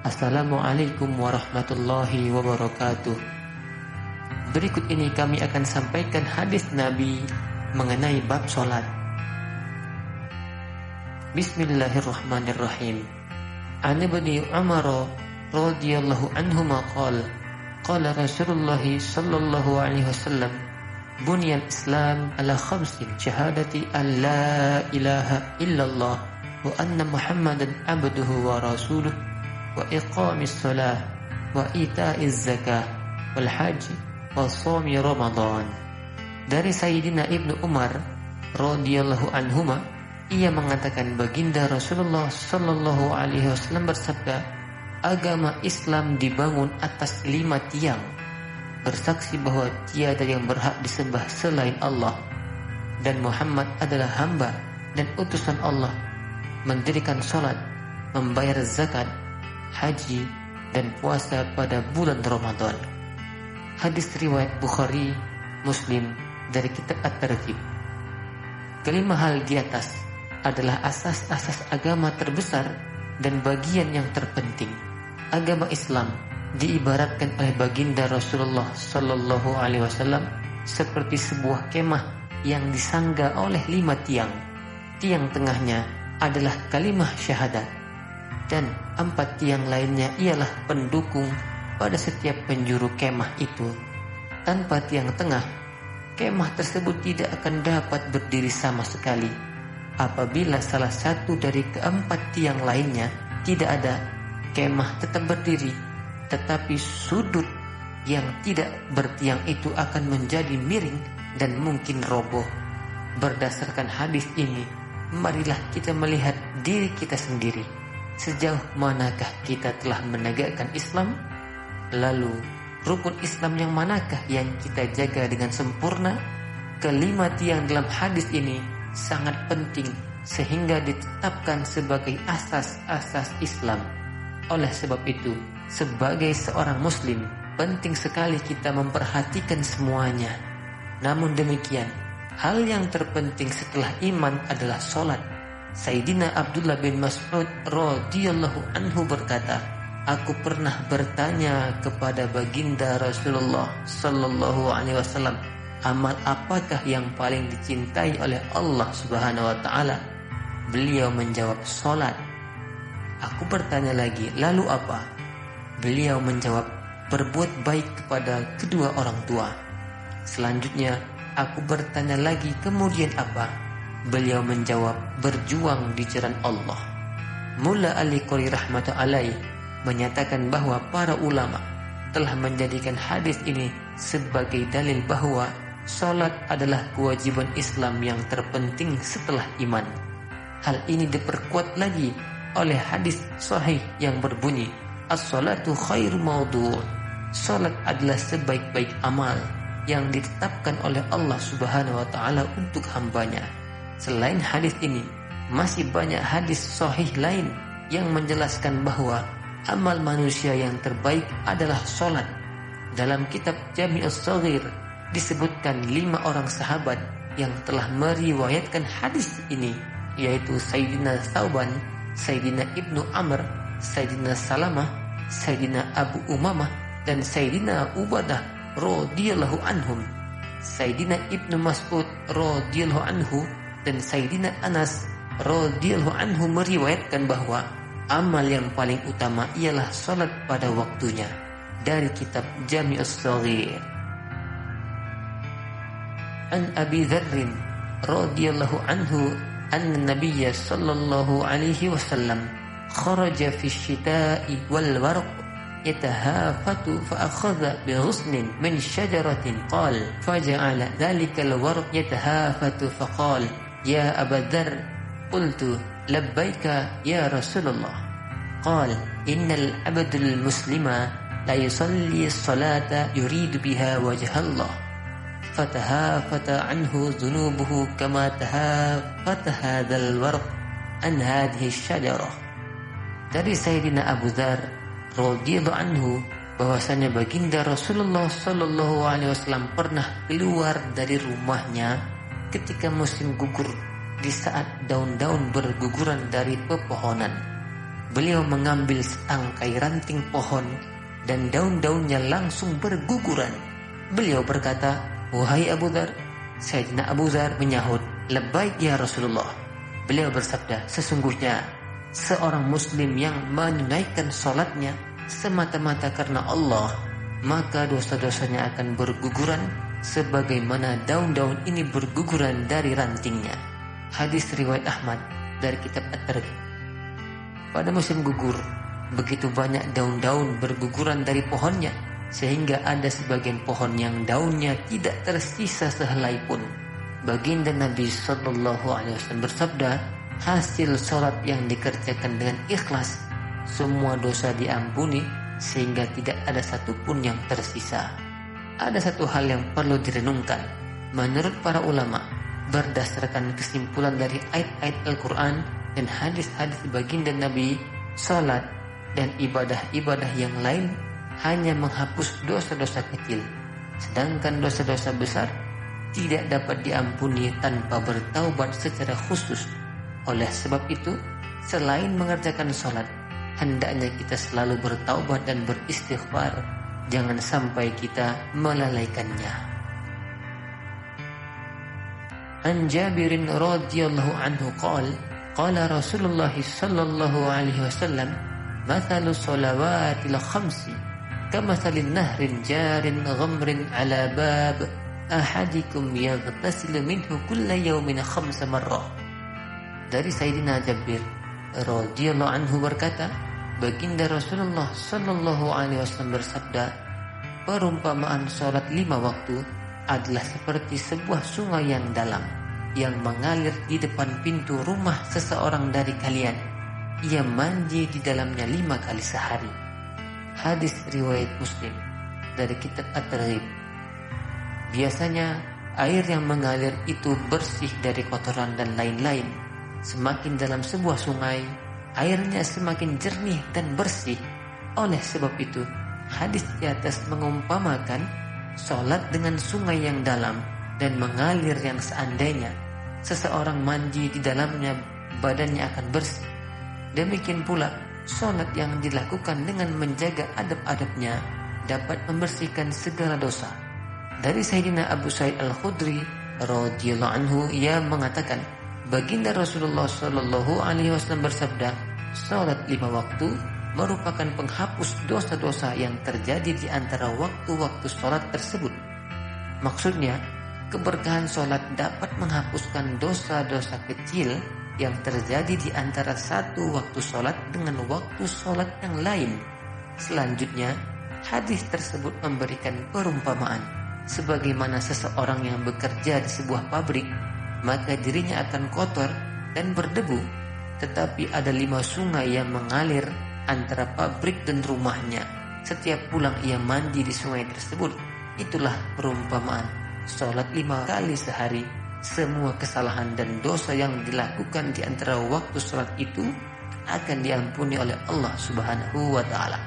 Assalamualaikum warahmatullahi wabarakatuh. Berikut ini kami akan sampaikan hadis Nabi mengenai bab salat. Bismillahirrahmanirrahim. An Ibnu Umar radhiyallahu anhuma qala Rasulullah sallallahu alaihi wasallam, bunyal Islam ala khamsin, syahadati an la ilaha illallah wa anna Muhammadan abduhu wa rasuluh wa iqamis salah wa ita'iz zakah wal hajj wa shaumi Ramadan. Dari Sayyidina Ibnu Umar radhiyallahu anhuma, ia mengatakan baginda Rasulullah sallallahu alaihi wasallam bersabda, agama Islam dibangun atas 5 tiang: bersaksi bahwa tiada yang berhak disembah selain Allah dan Muhammad adalah hamba dan utusan Allah, mendirikan salat, membayar zakat, haji dan puasa pada bulan Ramadan. Hadis riwayat Bukhari, Muslim dari kitab At-Targhib. Kelima hal di atas adalah asas-asas agama terbesar dan bagian yang terpenting. Agama Islam diibaratkan oleh baginda Rasulullah sallallahu alaihi wasallam seperti sebuah kemah yang disangga oleh 5 tiang. Tiang tengahnya adalah kalimah syahadat, dan 4 tiang lainnya ialah pendukung pada setiap penjuru kemah itu. Tanpa tiang tengah, kemah tersebut tidak akan dapat berdiri sama sekali. Apabila salah satu dari keempat tiang lainnya tidak ada, kemah tetap berdiri, tetapi sudut yang tidak bertiang itu akan menjadi miring dan mungkin roboh. Berdasarkan hadis ini, marilah kita melihat diri kita sendiri. Sejauh manakah kita telah menegakkan Islam? Lalu, rukun Islam yang manakah yang kita jaga dengan sempurna? Kelima tiang dalam hadis ini sangat penting sehingga ditetapkan sebagai asas-asas Islam. Oleh sebab itu, sebagai seorang muslim, penting sekali kita memperhatikan semuanya. Namun demikian, hal yang terpenting setelah iman adalah salat. Sayyidina Abdullah bin Mas'ud radhiyallahu anhu berkata, aku pernah bertanya kepada baginda Rasulullah sallallahu alaihi wasallam, amal apakah yang paling dicintai oleh Allah Subhanahu wa taala? Beliau menjawab, salat. Aku bertanya lagi, lalu apa? Beliau menjawab, berbuat baik kepada kedua orang tua. Selanjutnya, aku bertanya lagi, kemudian apa? Beliau menjawab, berjuang di jalan Allah. Mulla Al-Qari rahmatullahi alaih menyatakan bahwa para ulama telah menjadikan hadis ini sebagai dalil bahwa salat adalah kewajiban Islam yang terpenting setelah iman. Hal ini diperkuat lagi oleh hadis sahih yang berbunyi, as-salatu khairu mawdu'. Salat adalah sebaik-baik amal yang ditetapkan oleh Allah Subhanahu wa taala untuk hambanya. Selain hadis ini, masih banyak hadis sahih lain yang menjelaskan bahwa amal manusia yang terbaik adalah salat. Dalam kitab Jami'us Shaghir disebutkan 5 orang sahabat yang telah meriwayatkan hadis ini, yaitu Sayyidina Thauban, Sayyidina Ibnu Amr, Sayyidina Salamah, Sayyidina Abu Umamah, dan Sayyidina Ubadah radhiyallahu anhum. Sayyidina Ibnu Mas'ud radhiyallahu anhu dan Sayyidina Anas radhiyallahu anhu meriwayatkan bahwa amal yang paling utama ialah salat pada waktunya. Dari kitab Jami'us Shaghir. An Abi Dzarr radhiyallahu anhu anna Nabiyya sallallahu alaihi wasallam kharaja fi asy-syita'i wal warq yatahafatu fa akhadha bi ghusnin min syajaratin qala faja'ala dhalika al-warq yatahafatu fa qala ya Aba Dzarr qultu labbaika ya Rasulullah qala innal abdal muslima la yusalli as-salata yuridu biha wajha Allah fatahafata anhu dhunubuhu kama tahafata hadzal warq an hadhihi asy-syajarah. Dari Sayyidina Abu Dzarr radhiyallahu anhu bahwasanya baginda Rasulullah sallallahu alaihi wasallam pernah keluar dari rumahnya ketika musim gugur, di saat daun-daun berguguran dari pepohonan. beliau mengambil setangkai ranting pohon dan daun-daunnya langsung berguguran. Beliau berkata, "Wahai Abu Dzar." Sayyidina Abu Dzar menyahut, "Labbaik ya Rasulullah." Beliau bersabda, "Sesungguhnya seorang muslim yang menunaikan salatnya semata-mata karena Allah, maka dosa-dosanya akan berguguran sebagaimana daun-daun ini berguguran dari rantingnya." Hadis riwayat Ahmad dari kitab At-Targhib. Pada musim gugur, begitu banyak daun-daun berguguran dari pohonnya, sehingga ada sebagian pohon yang daunnya tidak tersisa sehelai pun. Baginda Nabi SAW bersabda, hasil sholat yang dikerjakan dengan ikhlas, semua dosa diampuni sehingga tidak ada satupun yang tersisa. Ada satu hal yang perlu direnungkan. Menurut para ulama, berdasarkan kesimpulan dari ayat-ayat Al-Quran dan hadis-hadis baginda Nabi, salat dan ibadah-ibadah yang lain hanya menghapus dosa-dosa kecil, sedangkan dosa-dosa besar tidak dapat diampuni tanpa bertaubat secara khusus. Oleh sebab itu, selain mengerjakan salat, hendaknya kita selalu bertaubat dan beristighfar. Jangan sampai kita melalaikannya. An Jabirin radhiyallahu anhu qala Rasulullah sallallahu alaihi wasallam, "Mathalu shalawatil khamsi kamathalin nahrin jarin ghamrin ala bab ahadikum yaghtasilu minhu kulla yawmin 5 marrah." Dari Sayyidina Jabir radhiyallahu anhu berkata, baginda Rasulullah sallallahu alaihi wasallam bersabda, perumpamaan salat 5 waktu adalah seperti sebuah sungai yang dalam yang mengalir di depan pintu rumah seseorang dari kalian. Ia mandi di dalamnya 5 kali sehari. Hadis riwayat Muslim dari kitab At-Targhib. Biasanya air yang mengalir itu bersih dari kotoran dan lain-lain. Semakin dalam sebuah sungai, airnya semakin jernih dan bersih. Oleh sebab itu, hadis di atas mengumpamakan salat dengan sungai yang dalam dan mengalir yang seandainya seseorang mandi di dalamnya badannya akan bersih. Demikian pula salat yang dilakukan dengan menjaga adab-adabnya dapat membersihkan segala dosa. Dari Sayyidina Abu Sa'id Al-Khudri radhiyallahu anhu, ia mengatakan, baginda Rasulullah sallallahu alaihi wasallam bersabda, salat 5 waktu merupakan penghapus dosa-dosa yang terjadi di antara waktu-waktu sholat tersebut. Maksudnya, keberkahan sholat dapat menghapuskan dosa-dosa kecil yang terjadi di antara satu waktu sholat dengan waktu sholat yang lain. Selanjutnya, hadis tersebut memberikan perumpamaan. Sebagaimana seseorang yang bekerja di sebuah pabrik, maka dirinya akan kotor dan berdebu. Tetapi ada 5 sungai yang mengalir antara pabrik dan rumahnya. Setiap pulang ia mandi di sungai tersebut. Itulah perumpamaan sholat 5 kali sehari. Semua kesalahan dan dosa yang dilakukan di antara waktu sholat itu akan diampuni oleh Allah Subhanahu wa ta'ala.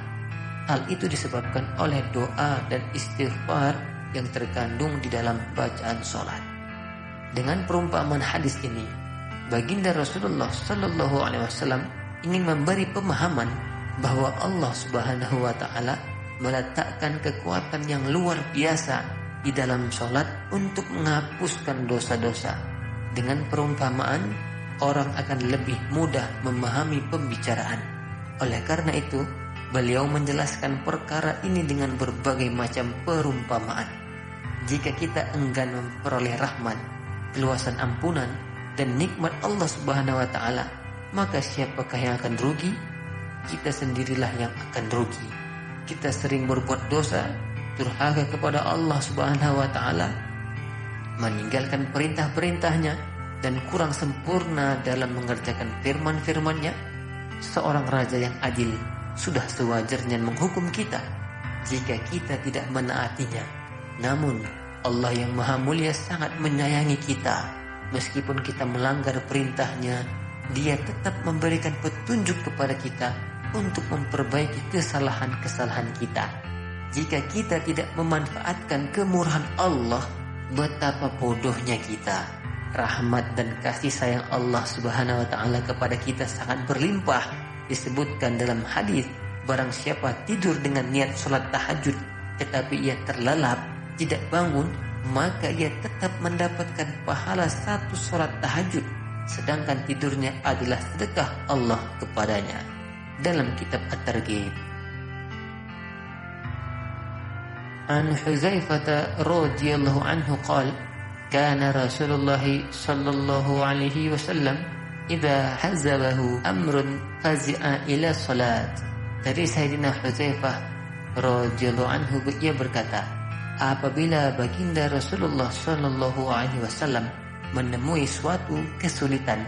Hal itu disebabkan oleh doa dan istighfar yang terkandung di dalam bacaan sholat. Dengan perumpamaan hadis ini, baginda Rasulullah sallallahu alaihi wasallam ingin memberi pemahaman bahwa Allah Subhanahu wa ta'ala meletakkan kekuatan yang luar biasa di dalam sholat untuk menghapuskan dosa-dosa. Dengan perumpamaan, orang akan lebih mudah memahami pembicaraan. Oleh karena itu, beliau menjelaskan perkara ini dengan berbagai macam perumpamaan. Jika kita enggan memperoleh rahmat, keluasan ampunan, dan nikmat Allah Subhanahu wa ta'ala, maka siapakah yang akan rugi? Kita sendirilah yang akan rugi. Kita sering berbuat dosa, durhaka kepada Allah Subhanahu wa ta'ala, meninggalkan perintah-perintahnya, dan kurang sempurna dalam mengerjakan firman-firmannya. Seorang raja yang adil sudah sewajarnya menghukum kita jika kita tidak menaatinya. Namun Allah yang Maha Mulia sangat menyayangi kita. Meskipun kita melanggar perintahnya, Dia tetap memberikan petunjuk kepada kita untuk memperbaiki kesalahan-kesalahan kita. Jika kita tidak memanfaatkan kemurahan Allah, betapa bodohnya kita. Rahmat dan kasih sayang Allah Subhanahu wa ta'ala kepada kita sangat berlimpah. disebutkan dalam hadis, barang siapa tidur dengan niat sholat tahajud tetapi ia terlelap, tidak bangun, maka ia tetap mendapatkan pahala 1 sholat tahajud, sedangkan tidurnya adalah sedekah Allah kepadanya. Dalam kitab At-Targhib. An Huzaifah radhiyallahu anhu qala kana Rasulullah sallallahu alaihi wasallam idza hazabahu amrun fazi'a ila salat. Dari Sayyidina Huzaifah radhiyallahu anhu, ia berkata, apabila baginda Rasulullah sallallahu alaihi wasallam menemui suatu kesulitan,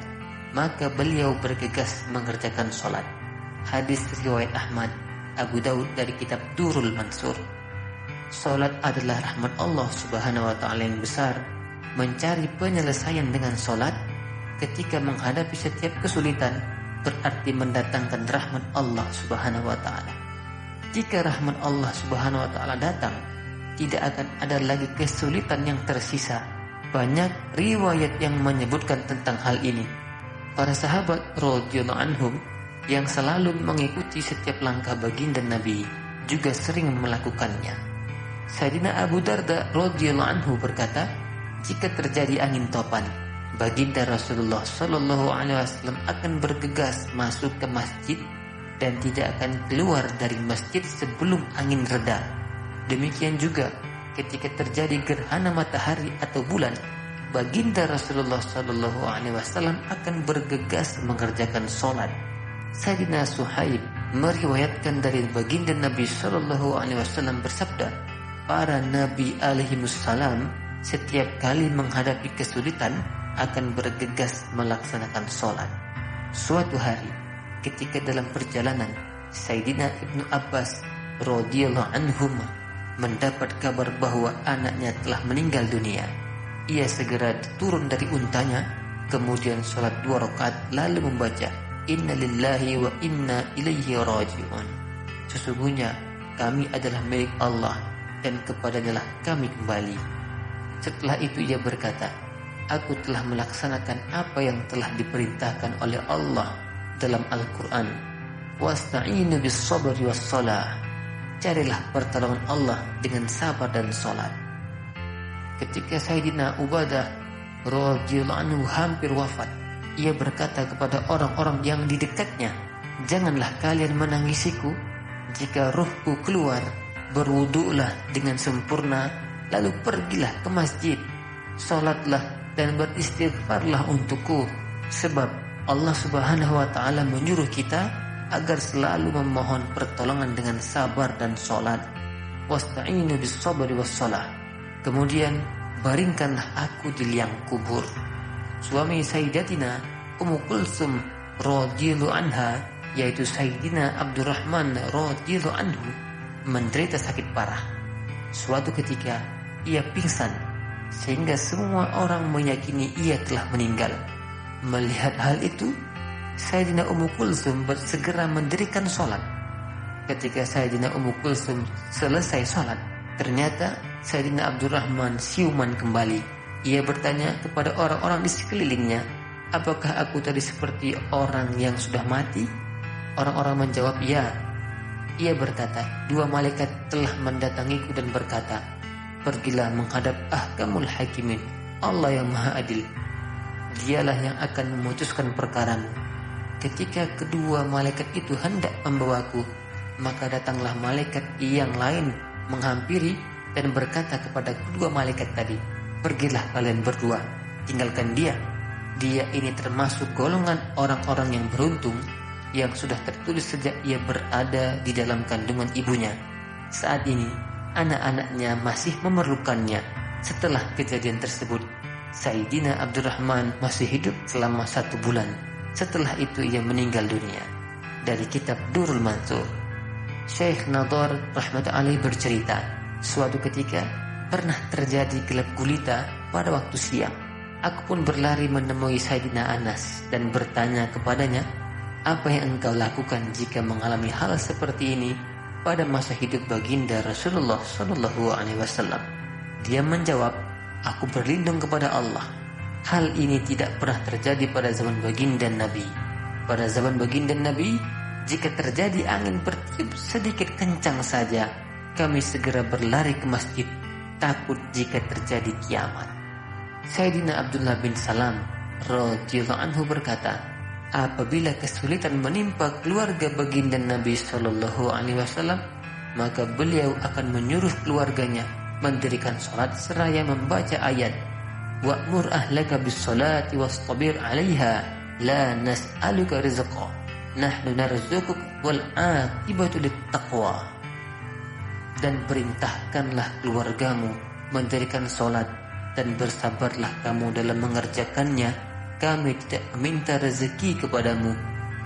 maka beliau bergegas mengerjakan salat. Hadis riwayat Ahmad, Abu Daud dari kitab Durrul Mansur. Salat adalah rahmat Allah Subhanahu wa taala yang besar. Mencari penyelesaian dengan salat ketika menghadapi setiap kesulitan berarti mendatangkan rahmat Allah Subhanahu wa taala. Jika rahmat Allah Subhanahu wa taala datang, tidak akan ada lagi kesulitan yang tersisa. Banyak riwayat yang menyebutkan tentang hal ini. Para sahabat radhiyallahu anhum yang selalu mengikuti setiap langkah baginda Nabi juga sering melakukannya. Sayyidina Abu Darda radhiyallahu anhu berkata, jika terjadi angin topan, baginda Rasulullah sallallahu alaihi wasallam akan bergegas masuk ke masjid dan tidak akan keluar dari masjid sebelum angin reda. Demikian juga ketika terjadi gerhana matahari atau bulan, baginda Rasulullah sallallahu alaihi wasallam akan bergegas mengerjakan salat. Sayyidina Suhaib meriwayatkan dari baginda Nabi sallallahu alaihi wasallam bersabda, para nabi alaihimussalam setiap kali menghadapi kesulitan akan bergegas melaksanakan salat. Suatu hari ketika dalam perjalanan, Sayyidina Ibnu Abbas radhiyallahu anhuma mendapat kabar bahwa anaknya telah meninggal dunia. Ia segera turun dari untanya, kemudian salat 2 rakaat lalu membaca, Inna lillahi wa inna ilaihi raji'un. Sesungguhnya kami adalah milik Allah dan kepadanya lah kami kembali. Setelah itu ia berkata, aku telah melaksanakan apa yang telah diperintahkan oleh Allah dalam Al-Quran. Wasta'inu bis sabri was salah. Carilah pertolongan Allah dengan sabar dan salat. Ketika Sayyidina Ubadah radhiyallahu anhu hampir wafat, ia berkata kepada orang-orang yang di dekatnya, janganlah kalian menangisiku. Jika ruhku keluar, berwudu'lah dengan sempurna, lalu pergilah ke masjid, salatlah dan beristighfarlah untukku, sebab Allah Subhanahu wa taala menyuruh kita agar selalu memohon pertolongan dengan sabar dan salat. Wasta'inu bis sabri was salah. Kemudian baringkanlah aku di liang kubur. Suami Sayyidatina Ummu Kulsum radhiyallahu anha, yaitu Sayyidina Abdurrahman radhiyallahu anhu, menderita sakit parah. Suatu ketika ia pingsan sehingga semua orang meyakini ia telah meninggal. Melihat hal itu, Sayyidina Ummu Kulsum segera mendirikan sholat. Ketika Sayyidina Ummu Kulsum selesai sholat, ternyata Sayyidina Abdurrahman siuman kembali. Ia bertanya kepada orang-orang di sekelilingnya, apakah aku tadi seperti orang yang sudah mati? Orang-orang menjawab, ya. Ia berkata, 2 malaikat telah mendatangiku dan berkata, pergilah menghadap Ahkamul Hakimin, Allah yang Maha Adil. Dialah yang akan memutuskan perkaramu. Ketika kedua malaikat itu hendak membawaku, maka datanglah malaikat yang lain menghampiri dan berkata kepada kedua malaikat tadi, pergilah kalian berdua, tinggalkan dia. Dia ini termasuk golongan orang-orang yang beruntung, yang sudah tertulis sejak ia berada di dalam kandungan ibunya. Saat ini anak-anaknya masih memerlukannya. Setelah kejadian tersebut, Sayyidina Abdurrahman masih hidup selama 1 bulan. Setelah itu ia meninggal dunia. Dari kitab Durrul Mansur, Syekh Nadar rahmatullahi alaihi bercerita, suatu ketika pernah terjadi gelap gulita pada waktu siang. Aku pun berlari menemui Sayyidina Anas dan bertanya kepadanya, apa yang engkau lakukan jika mengalami hal seperti ini pada masa hidup baginda Rasulullah sallallahu alaihi wasallam? Dia menjawab, aku berlindung kepada Allah. Hal ini tidak pernah terjadi pada zaman baginda Nabi. Pada zaman baginda Nabi, Jika terjadi angin bertiup sedikit kencang saja, kami segera berlari ke masjid, takut jika terjadi kiamat. Sayyidina Abdullah bin Salam radhiyallahu anhu berkata, apabila kesulitan menimpa keluarga baginda Nabi Shallallahu Alaihi Wasallam, maka beliau akan menyuruh keluarganya mendirikan salat seraya membaca ayat wa'mur ahlaka bis-salati wastabir 'alaiha la nas'aluka rizqa nahnu narzuquk wal 'aqibatu lit-taqwa. Dan perintahkanlah keluargamu mendirikan salat dan bersabarlah kamu dalam mengerjakannya. Kami tidak meminta rezeki kepadamu,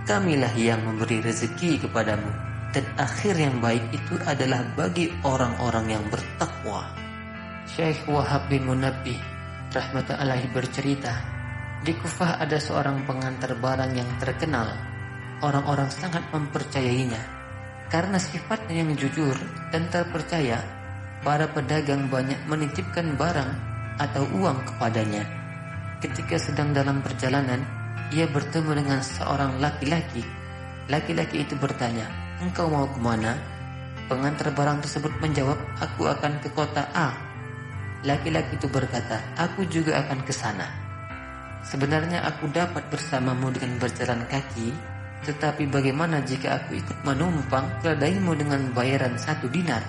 kamilah yang memberi rezeki kepadamu, dan akhir yang baik itu adalah bagi orang-orang yang bertakwa. Syekh Wahab bin Munabbih rahmatullahi alaihi bercerita, di Kufah ada seorang pengantar barang yang terkenal. Orang-orang sangat mempercayainya karena sifatnya yang jujur dan terpercaya. Para pedagang banyak menitipkan barang atau uang kepadanya. Ketika sedang dalam perjalanan, ia bertemu dengan seorang laki-laki. Laki-laki itu bertanya, engkau mau kemana? Pengantar barang tersebut menjawab, aku akan ke kota A. Laki-laki itu berkata, aku juga akan ke sana. Sebenarnya aku dapat bersamamu dengan berjalan kaki, tetapi bagaimana jika aku ikut menumpang keledaimu dengan bayaran 1 dinar?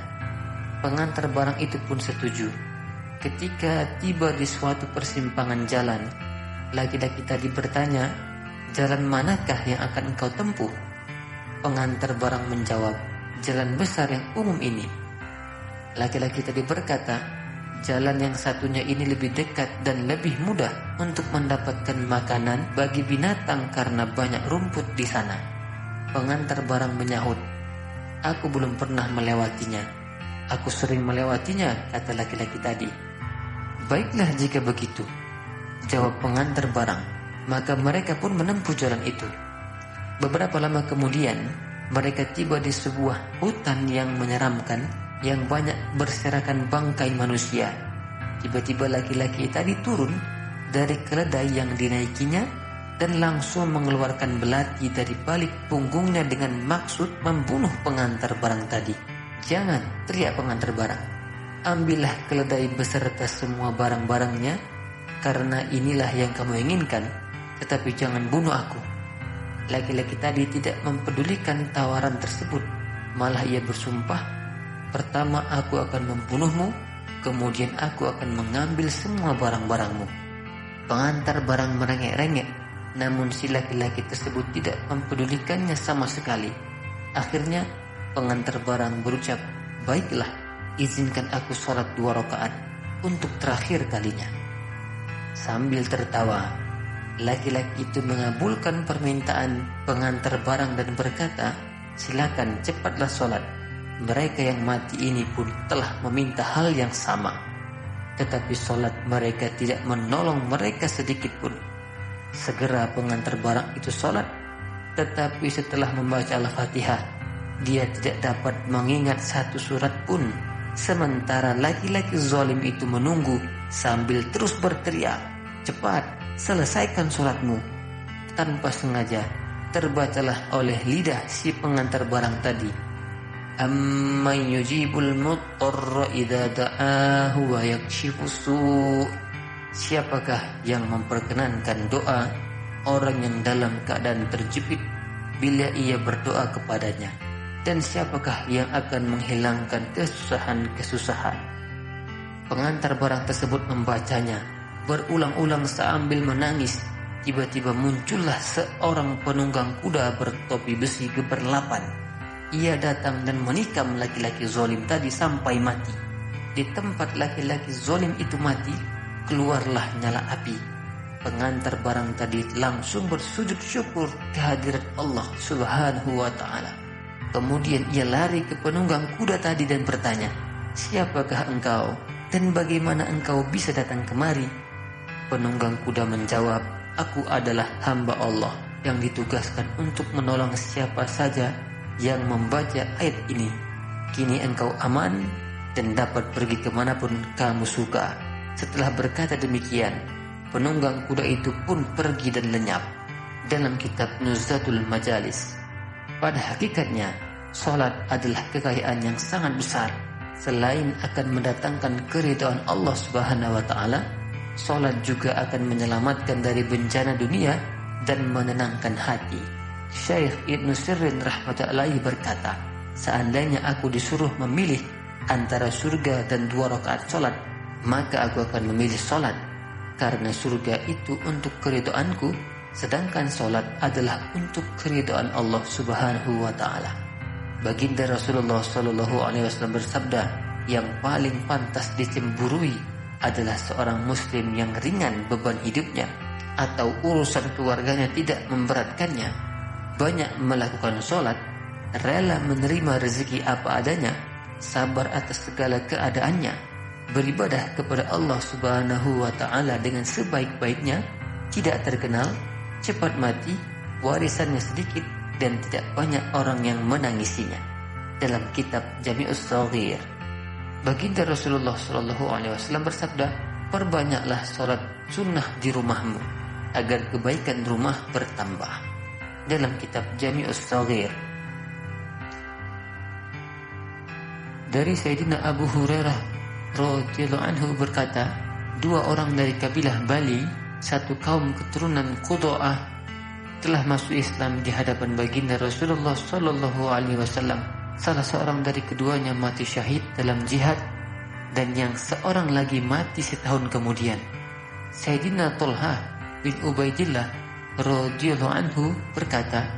Pengantar barang itu pun setuju. Ketika tiba di suatu persimpangan jalan, laki-laki tadi bertanya, jalan manakah yang akan engkau tempuh? Pengantar barang menjawab, jalan besar yang umum ini. Laki-laki tadi berkata, jalan yang satunya ini lebih dekat dan lebih mudah untuk mendapatkan makanan bagi binatang karena banyak rumput di sana. Pengantar barang menyahut, aku belum pernah melewatinya. Aku sering melewatinya, kata laki-laki tadi. Baiklah jika begitu, jawab pengantar barang. Maka mereka pun menempuh jalan itu. Beberapa lama kemudian, mereka tiba di sebuah hutan yang menyeramkan, yang banyak berserakan bangkai manusia. Tiba-tiba laki-laki tadi turun dari keledai yang dinaikinya dan langsung mengeluarkan belati dari balik punggungnya dengan maksud membunuh pengantar barang tadi. Jangan, teriak pengantar barang. Ambillah keledai beserta semua barang-barangnya, karena inilah yang kamu inginkan, tetapi jangan bunuh aku. Laki-laki tadi tidak mempedulikan tawaran tersebut, malah ia bersumpah, pertama aku akan membunuhmu, kemudian aku akan mengambil semua barang-barangmu. Pengantar barang merengek-rengek, namun si laki-laki tersebut tidak mempedulikannya sama sekali. Akhirnya pengantar barang berucap, baiklah, izinkan aku sholat 2 rakaat untuk terakhir kalinya. Sambil tertawa, laki-laki itu mengabulkan permintaan pengantar barang dan berkata, silakan cepatlah sholat. Mereka yang mati ini pun telah meminta hal yang sama, tetapi sholat mereka tidak menolong mereka sedikit pun. Segera pengantar barang itu sholat, tetapi setelah membaca Al-Fatihah, dia tidak dapat mengingat 1 surat pun. Sementara laki-laki zalim itu menunggu sambil terus berteriak, cepat, selesaikan sholatmu. Tanpa sengaja terbacalah oleh lidah si pengantar barang tadi, amman yujibul muttarra idza da'ahu wa yakshifus su'. Siapakah yang memperkenankan doa orang yang dalam keadaan terjepit bila ia berdoa kepadanya? Dan siapakah yang akan menghilangkan kesusahan-kesusahan? Pengantar barang tersebut membacanya berulang-ulang sambil menangis. Tiba-tiba muncullah seorang penunggang kuda bertopi besi geberlapan. Ia datang dan menikam laki-laki zalim tadi sampai mati. Di tempat laki-laki zalim itu mati, keluarlah nyala api. Pengantar barang tadi langsung bersujud syukur kehadirat Allah Subhanahu wa ta'ala. Kemudian ia lari ke penunggang kuda tadi dan bertanya, siapakah engkau dan bagaimana engkau bisa datang kemari? Penunggang kuda menjawab, aku adalah hamba Allah yang ditugaskan untuk menolong siapa saja yang membaca ayat ini. Kini engkau aman dan dapat pergi kemanapun kamu suka. Setelah berkata demikian, penunggang kuda itu pun pergi dan lenyap. Dalam kitab Nuzhatul Majalis, Pada hakikatnya, salat adalah kekayaan yang sangat besar. Selain akan mendatangkan keridhaan Allah Subhanahu wa taala, salat juga akan menyelamatkan dari bencana dunia dan menenangkan hati. Syekh Ibnu Sirrin rahmatullahi berkata, seandainya aku disuruh memilih antara surga dan 2 rakaat salat, maka aku akan memilih salat, karena surga itu untuk keridhaanku, sedangkan salat adalah untuk keridhaan Allah Subhanahu wa taala. Baginda Rasulullah sallallahu alaihi wasallam bersabda, yang paling pantas dicemburui adalah seorang muslim yang ringan beban hidupnya atau urusan keluarganya tidak memberatkannya, banyak melakukan salat, rela menerima rezeki apa adanya, sabar atas segala keadaannya, beribadah kepada Allah Subhanahu wa taala dengan sebaik-baiknya, tidak terkenal, cepat mati, warisannya sedikit, dan tidak banyak orang yang menangisinya. Dalam kitab Jami'us Shaghir, Baginda Rasulullah SAW bersabda, perbanyaklah salat sunnah di rumahmu agar kebaikan rumah bertambah. Dalam kitab Jami'us Shaghir. Dari Sayyidina Abu Hurairah radhiyallahu anhu berkata, 2 orang dari kabilah Bali, satu kaum keturunan Qudo'ah, telah masuk Islam di hadapan baginda Rasulullah sallallahu alaihi wasallam. Salah seorang dari keduanya mati syahid dalam jihad, dan yang seorang lagi mati setahun kemudian. Sayyidina Thalhah bin Ubaidillah radhiyallahu anhu berkata,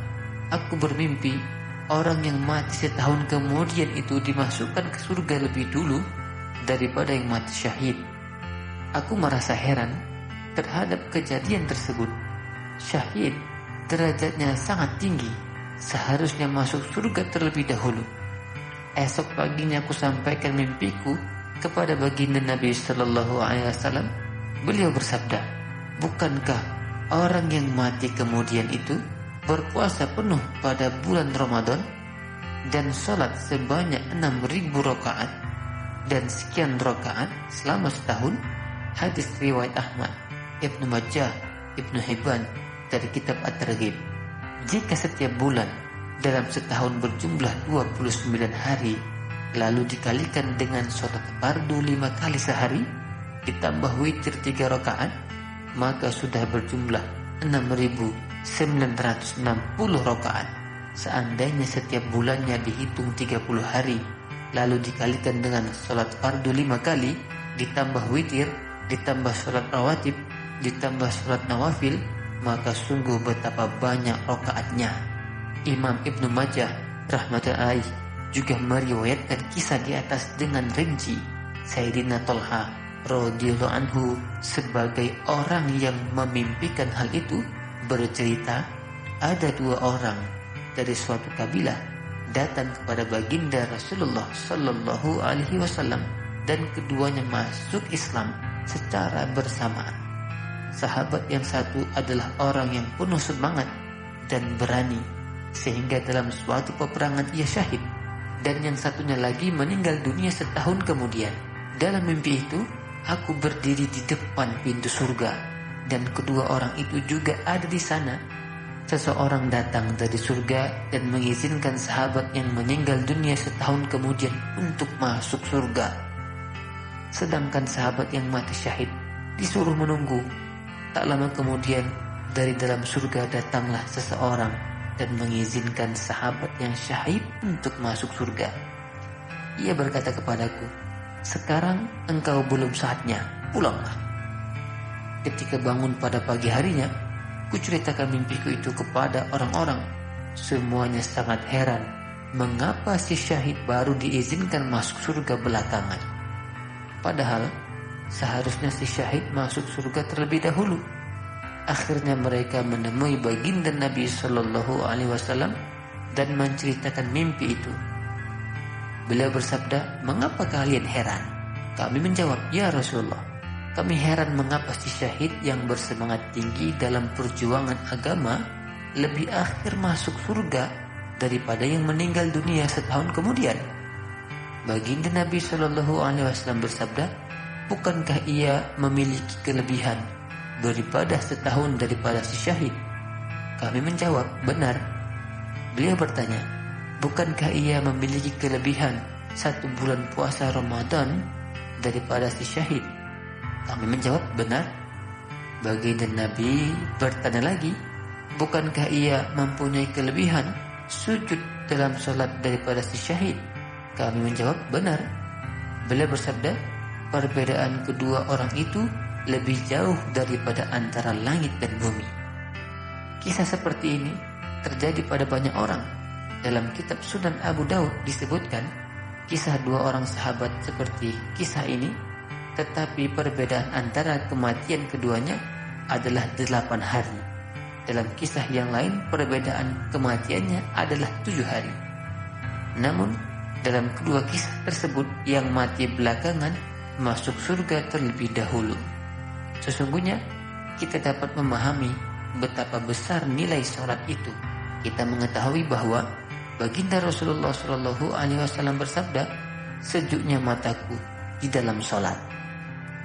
aku bermimpi orang yang mati setahun kemudian itu dimasukkan ke surga lebih dulu daripada yang mati syahid. Aku merasa heran terhadap kejadian tersebut. Syahid derajatnya sangat tinggi, seharusnya masuk surga terlebih dahulu. Esok paginya aku sampaikan mimpiku kepada baginda Nabi sallallahu alaihi wasallam. Beliau bersabda, bukankah orang yang mati kemudian itu berpuasa penuh pada bulan Ramadan dan salat sebanyak 6.000 rakaat dan sekian rakaat selama setahun? Hadis riwayat Ahmad, Ibnu Majah, Ibnu Hibban dari kitab At-Targhib. Jika setiap bulan dalam setahun berjumlah 29 hari, lalu dikalikan dengan sholat fardu 5 kali sehari, ditambah witir 3 rakaat, maka sudah berjumlah 6.960 rakaat. Seandainya setiap bulannya dihitung 30 hari, lalu dikalikan dengan sholat fardu 5 kali, ditambah witir, ditambah sholat rawatib, ditambah sholat nawafil, maka sungguh betapa banyak rakaatnya. Imam Ibnu Majah rahmatullahi juga meriwayatkan kisah di atas dengan rinci. Sayyidina Thalhah radhiyallahu anhu sebagai orang yang memimpikan hal itu bercerita, ada 2 orang dari suatu kabilah datang kepada baginda Rasulullah sallallahu alaihi wasallam, dan keduanya masuk Islam secara bersamaan. Sahabat yang satu adalah orang yang penuh semangat dan berani, sehingga dalam suatu peperangan ia syahid, dan yang satunya lagi meninggal dunia setahun kemudian. Dalam mimpi itu, aku berdiri di depan pintu surga, dan kedua orang itu juga ada di sana. Seseorang datang dari surga dan mengizinkan sahabat yang meninggal dunia setahun kemudian untuk masuk surga, sedangkan sahabat yang mati syahid disuruh menunggu. Tak lama kemudian dari dalam surga datanglah seseorang dan mengizinkan sahabat yang syahid untuk masuk surga. Ia berkata kepadaku, sekarang engkau belum saatnya, pulanglah. Ketika bangun pada pagi harinya, kuceritakan mimpiku itu kepada orang-orang. Semuanya sangat heran, mengapa si syahid baru diizinkan masuk surga belakangan. Padahal seharusnya si syahid masuk surga terlebih dahulu. Akhirnya mereka menemui baginda Nabi sallallahu alaihi wasallam dan menceritakan mimpi itu. Beliau bersabda, mengapa kalian heran? Kami menjawab, ya Rasulullah, kami heran mengapa si syahid yang bersemangat tinggi dalam perjuangan agama lebih akhir masuk surga daripada yang meninggal dunia setahun kemudian. Baginda Nabi sallallahu alaihi wasallam bersabda, bukankah ia memiliki kelebihan beribadah setahun daripada si syahid? Kami menjawab, benar. Beliau bertanya, bukankah ia memiliki kelebihan 1 bulan puasa Ramadan daripada si syahid? Kami menjawab, benar. Baginda Nabi bertanya lagi, bukankah ia mempunyai kelebihan sujud dalam sholat daripada si syahid? Kami menjawab, benar. Beliau bersabda, perbedaan kedua orang itu lebih jauh daripada antara langit dan bumi. Kisah seperti ini terjadi pada banyak orang. Dalam kitab Sunan Abu Daud disebutkan kisah 2 orang sahabat seperti kisah ini, tetapi perbedaan antara kematian keduanya adalah 8 hari. Dalam kisah yang lain, perbedaan kematiannya adalah 7 hari. Namun, dalam kedua kisah tersebut, yang mati belakangan masuk surga terlebih dahulu. Sesungguhnya, kita dapat memahami betapa besar nilai sholat itu. Kita mengetahui bahwa baginda Rasulullah SAW bersabda, sejuknya mataku di dalam sholat.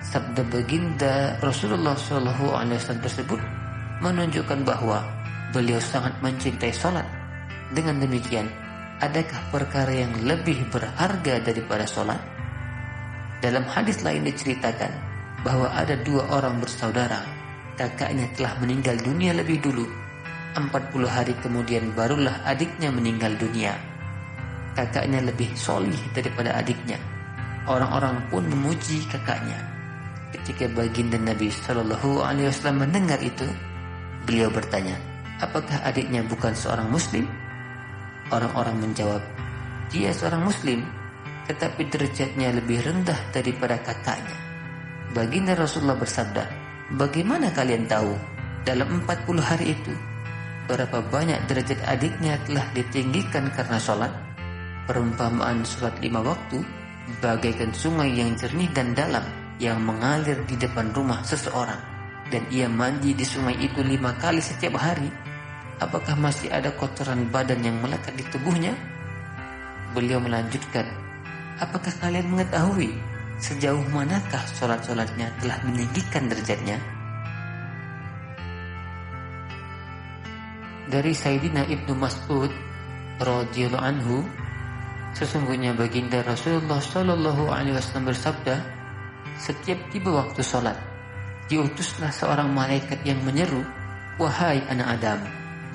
Sabda baginda Rasulullah SAW tersebut menunjukkan bahwa beliau sangat mencintai sholat. Dengan demikian, adakah perkara yang lebih berharga daripada sholat? Dalam hadis lain diceritakan bahwa ada 2 orang bersaudara. Kakaknya telah meninggal dunia lebih dulu. 40 hari kemudian barulah adiknya meninggal dunia. Kakaknya lebih solih daripada adiknya. Orang-orang pun memuji kakaknya. Ketika baginda Nabi SAW mendengar itu, beliau bertanya, apakah adiknya bukan seorang muslim? Orang-orang menjawab, dia seorang muslim, tetapi derajatnya lebih rendah daripada kakaknya. Baginda Rasulullah bersabda, bagaimana kalian tahu dalam 40 hari itu berapa banyak derajat adiknya telah ditinggikan karena sholat? Perumpamaan sholat 5 waktu bagaikan sungai yang jernih dan dalam yang mengalir di depan rumah seseorang, dan ia mandi di sungai itu 5 kali setiap hari. Apakah masih ada kotoran badan yang melekat di tubuhnya? Beliau melanjutkan, apakah kalian mengetahui sejauh manakah sholat-sholatnya telah meninggikan derajatnya? Dari Sayyidina Ibnu Mas'ud radhiyallahu anhu, sesungguhnya baginda Rasulullah SAW bersabda, setiap tiba waktu sholat, diutuslah seorang malaikat yang menyeru, wahai anak Adam,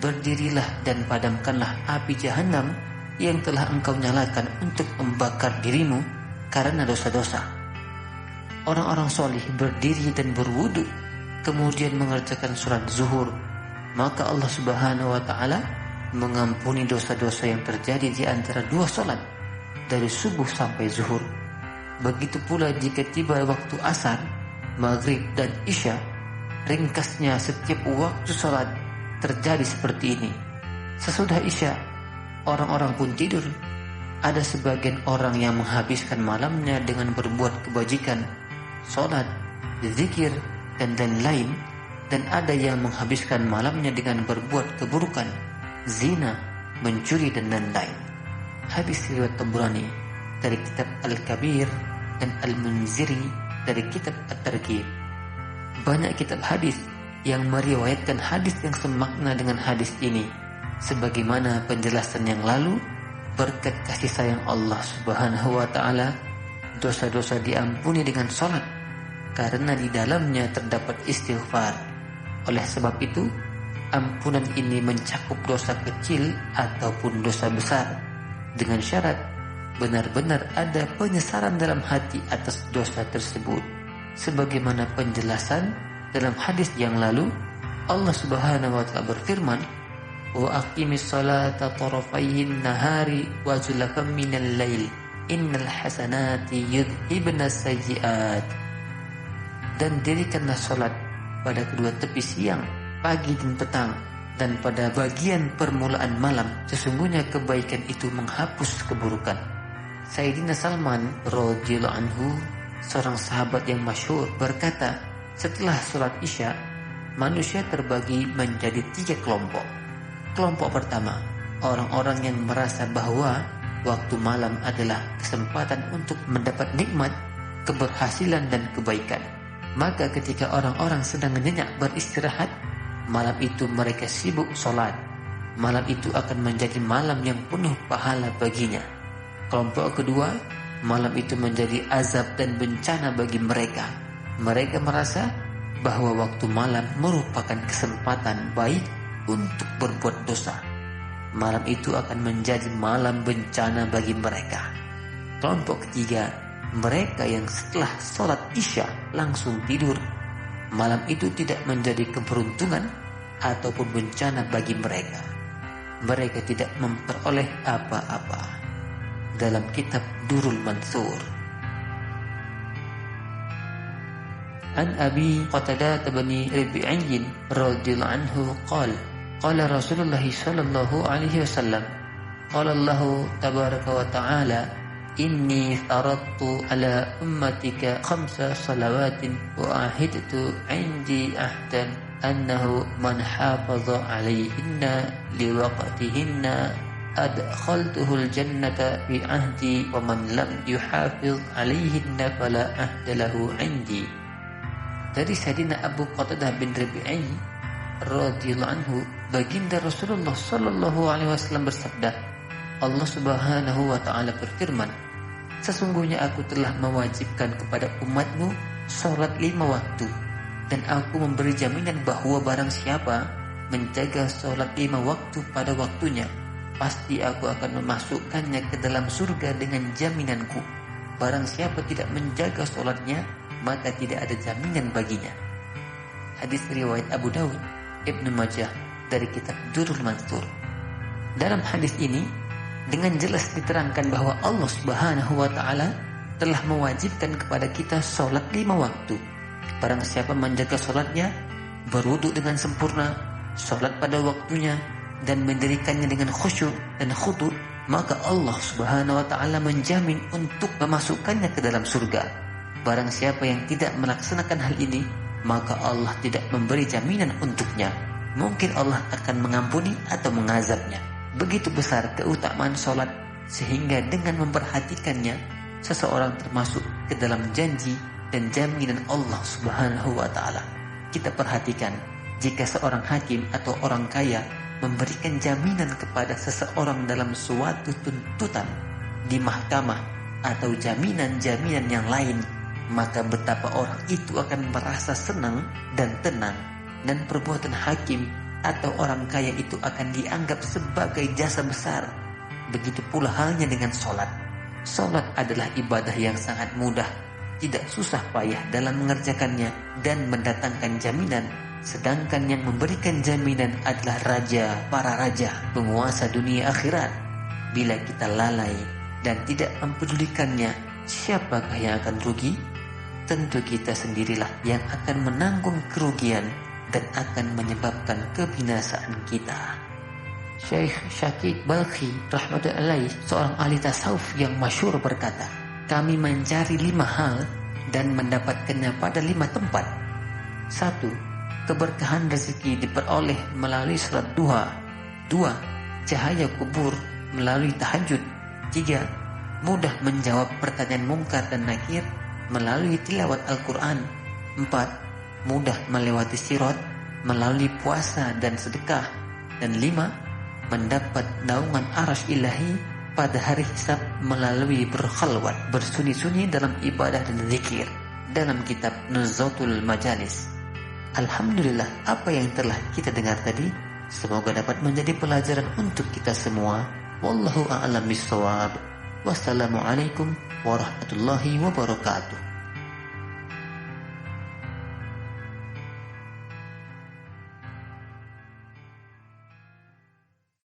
berdirilah dan padamkanlah api jahanam yang telah engkau nyalakan untuk membakar dirimu karena dosa-dosa. Orang-orang solih berdiri dan berwudu, kemudian mengerjakan sholat zuhur, maka Allah Subhanahu wa Ta'ala mengampuni dosa-dosa yang terjadi di antara 2 sholat dari subuh sampai zuhur. Begitu pula jika tiba waktu asar, maghrib dan isya, ringkasnya setiap waktu sholat terjadi seperti ini. Sesudah isya, orang-orang pun tidur. Ada sebagian orang yang menghabiskan malamnya dengan berbuat kebajikan, sholat, zikir, dan lain-lain. Dan ada yang menghabiskan malamnya dengan berbuat keburukan, zina, mencuri, dan lain-lain. Hadis riwayat Tabrani dari kitab Al-Kabir dan Al-Munziri dari kitab At-Targhib. Banyak kitab hadis yang meriwayatkan hadis yang semakna dengan hadis ini. Sebagaimana penjelasan yang lalu, berkat kasih sayang Allah Subhanahu wa Ta'ala, dosa-dosa diampuni dengan sholat karena di dalamnya terdapat istighfar. Oleh sebab itu, ampunan ini mencakup dosa kecil ataupun dosa besar, dengan syarat benar-benar ada penyesalan dalam hati atas dosa tersebut. Sebagaimana penjelasan dalam hadis yang lalu, Allah Subhanahu wa Ta'ala berfirman, wa aqimis salata tarafayhin nahari wa zulafan minal lail innal hasanati yudhibnas sayyi'at. Dan dirikanlah salat pada kedua tepi siang, pagi dan petang, dan pada bagian permulaan malam, sesungguhnya kebaikan itu menghapus keburukan. Sayyidina Salman radhiyallahu anhu, seorang sahabat yang masyhur, berkata, setelah sholat isya, manusia terbagi menjadi 3 kelompok. Kelompok pertama, orang-orang yang merasa bahwa waktu malam adalah kesempatan untuk mendapat nikmat, keberhasilan, dan kebaikan. Maka ketika orang-orang sedang nyenyak beristirahat, malam itu mereka sibuk sholat. malam itu akan menjadi malam yang penuh pahala baginya. Kelompok kedua, malam itu menjadi azab dan bencana bagi mereka. Mereka merasa bahwa waktu malam merupakan kesempatan baik untuk berbuat dosa. Malam itu akan menjadi malam bencana bagi mereka. Kelompok ketiga, mereka yang setelah sholat isya langsung tidur. Malam itu tidak menjadi keberuntungan ataupun bencana bagi mereka. Mereka tidak memperoleh apa-apa. Dalam kitab Durrul Mansur. An Abi Qatadah bin Rabi'i radhiyallahu anhu qala Rasulullah sallallahu alaihi wasallam qala Allah tabaraka wa ta'ala inni faradtu ala ummatika 5 salawatin wa ahidtu 'indi ahdan annahu man hafaza 'alayhinna liwaqtihinna adkhaltuhul jannata bi ahdi wa man lam yuhafiz 'alayhinna fala ahda lahu 'indi. Dari Sayyidina Abu Qatadah bin Rabi'i radhiyallahu anhu, baginda Rasulullah sallallahu alaihi wasallam bersabda, Allah Subhanahu wa taala berfirman, sesungguhnya aku telah mewajibkan kepada umatmu salat 5 waktu, dan aku memberi jaminan bahwa barang siapa menjaga salat 5 waktu pada waktunya, pasti aku akan memasukkannya ke dalam surga dengan jaminanku. Barang siapa tidak menjaga salatnya, maka tidak ada jaminan baginya. Hadis riwayat Abu Dawud, Ibnu Majah dari kitab Durrul Mansur. Dalam hadis ini dengan jelas diterangkan bahwa Allah Subhanahu wa taala telah mewajibkan kepada kita salat 5 waktu. Barang siapa menjaga salatnya, berwudu dengan sempurna, salat pada waktunya, dan mendirikannya dengan khusyuk dan khudu', maka Allah Subhanahu wa taala menjamin untuk memasukkannya ke dalam surga. Barang siapa yang tidak melaksanakan hal ini, maka Allah tidak memberi jaminan untuknya. Mungkin Allah akan mengampuni atau mengazabnya. Begitu besar keutamaan sholat, sehingga dengan memperhatikannya, seseorang termasuk ke dalam janji dan jaminan Allah Subhanahu wa ta'ala. Kita perhatikan, jika seorang hakim atau orang kaya memberikan jaminan kepada seseorang dalam suatu tuntutan di mahkamah atau jaminan-jaminan yang lain, maka betapa orang itu akan merasa senang dan tenang, dan perbuatan hakim atau orang kaya itu akan dianggap sebagai jasa besar. Begitu pula halnya dengan sholat. Sholat adalah ibadah yang sangat mudah, tidak susah payah dalam mengerjakannya dan mendatangkan jaminan. Sedangkan yang memberikan jaminan adalah raja, para raja, penguasa dunia akhirat. Bila kita lalai dan tidak mempedulikannya, siapakah yang akan rugi? Tentu kita sendirilah yang akan menanggung kerugian dan akan menyebabkan kebinasaan kita. Syekh Syakik Balkhi rahmatullahi alaih, seorang ahli tasawuf yang masyhur berkata, kami mencari 5 hal dan mendapatkannya pada 5 tempat. 1. Keberkahan rezeki diperoleh melalui salat duha. 2. Cahaya kubur melalui tahajud. 3. Mudah menjawab pertanyaan mungkar dan nakir melalui tilawat Al-Quran. 4. Mudah melewati sirat melalui puasa dan sedekah. Dan 5. Mendapat naungan arasy ilahi pada hari hisab melalui berkhalwat, bersunyi-sunyi dalam ibadah dan zikir. Dalam kitab Nuzatul Majalis. Alhamdulillah, apa yang telah kita dengar tadi semoga dapat menjadi pelajaran untuk kita semua. Wallahu a'lam bishawab. Wassalamualaikum warahmatullahi wabarakatuh.